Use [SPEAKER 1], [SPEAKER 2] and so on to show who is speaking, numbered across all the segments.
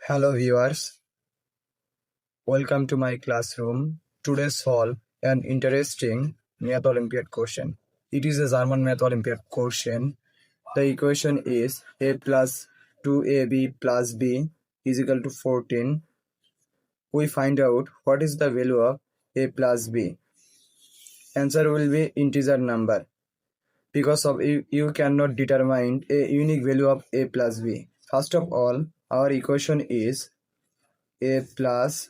[SPEAKER 1] Hello viewers, welcome to my classroom. Today solve an interesting Math Olympiad question. It is a German Math Olympiad question. The equation is a plus 2ab plus b is equal to 14. We find out what is the value of a plus b. Answer will be integer number. Because of you cannot determine a unique value of a plus b. First of all, our equation is a plus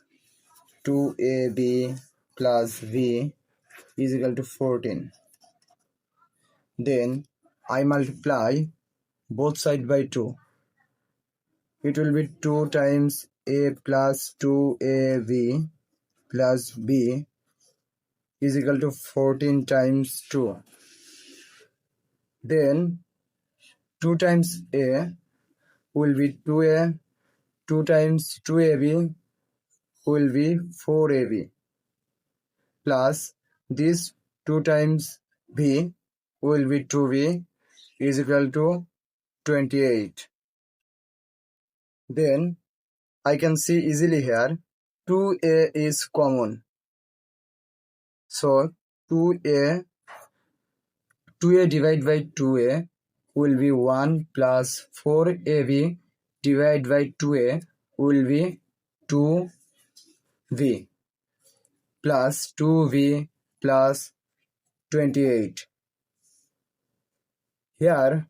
[SPEAKER 1] 2ab plus b is equal to 14. Then I multiply both sides by 2. It will be 2 times a plus 2ab plus b is equal to 14 times 2. Then 2 times a will be 2a, 2 times 2ab will be 4ab plus this 2 times b will be 2b is equal to 28. Then I can see easily here 2a is common. So 2a divided by 2a will be 1 plus 4ab divided by 2a will be 2v plus 2v plus 28. Here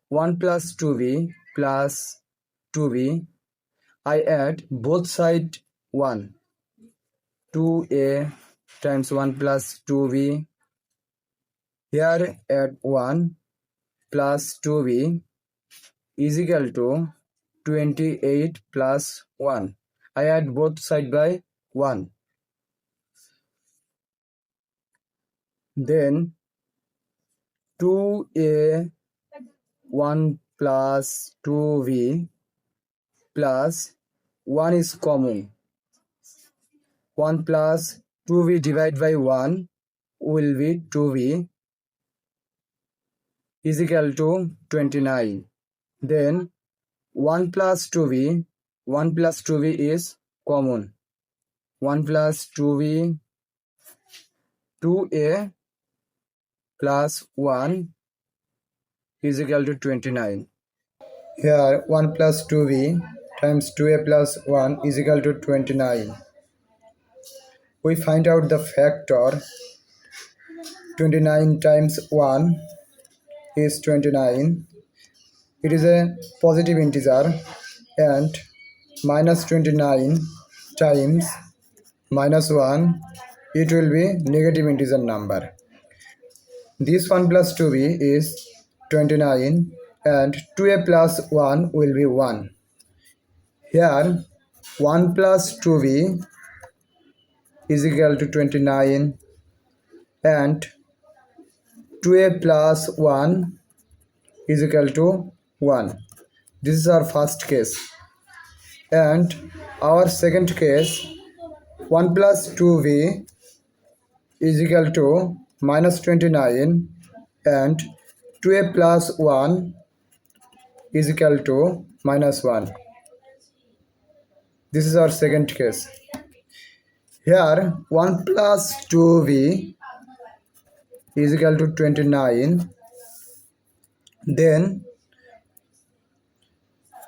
[SPEAKER 1] 1 plus 2v plus 2v, I add both sides 1. 2a times 1 plus 2v. Here add 1 plus 2v is equal to 28 plus 1. I add both sides by 1. Then 2a 1 plus 2v plus 1 is common. 1 plus 2v divided by 1 will be 2v is equal to 29. Then 1 plus 2v is common. 1 plus 2v, 2a plus 1 is equal to 29. Here 1 plus 2v times 2a plus 1 is equal to 29. We find out the factor. 29 times 1 is 29. It is a positive integer, and minus 29 times minus 1, it will be negative integer number. This 1 plus 2v is 29 and 2a plus 1 will be 1. Here 1 plus 2v is equal to 29 and 2a plus 1 is equal to 1. This is our first case. And our second case, 1 plus 2v is equal to minus 29 and 2a plus 1 is equal to minus 1. This is our second case. Here 1 plus 2v is equal to 29. Then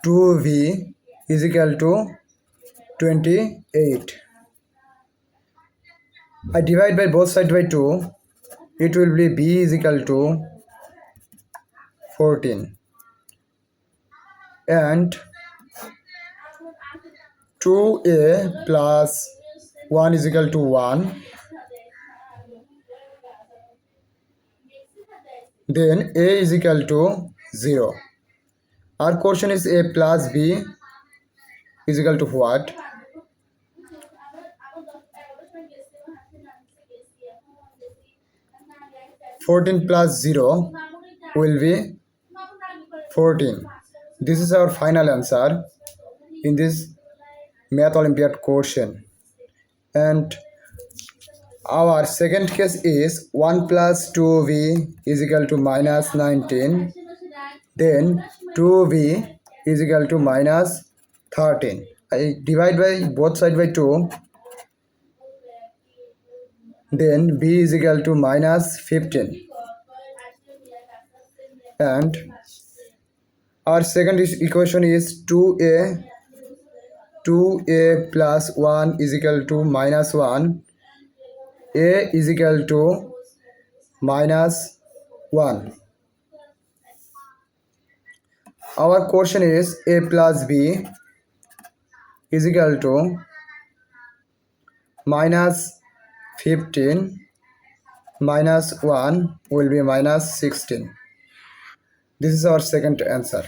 [SPEAKER 1] 2v is equal to 28. I divide by both sides by 2. It will be b is equal to 14. And 2a plus 1 is equal to 1. Then a is equal to 0. Our question is a plus b is equal to what? (14 plus 0 will be 14. This is our final answer in this Math Olympiad question. And our second case is 1 plus 2v is equal to minus 19. Then 2v is equal to minus 13. I divide by both side by 2, then b is equal to minus 15, and our second equation is 2a plus 1 is equal to minus 1, a is equal to minus 1. Our question is a plus b is equal to minus 15 minus 1 will be minus 16. This is our second answer.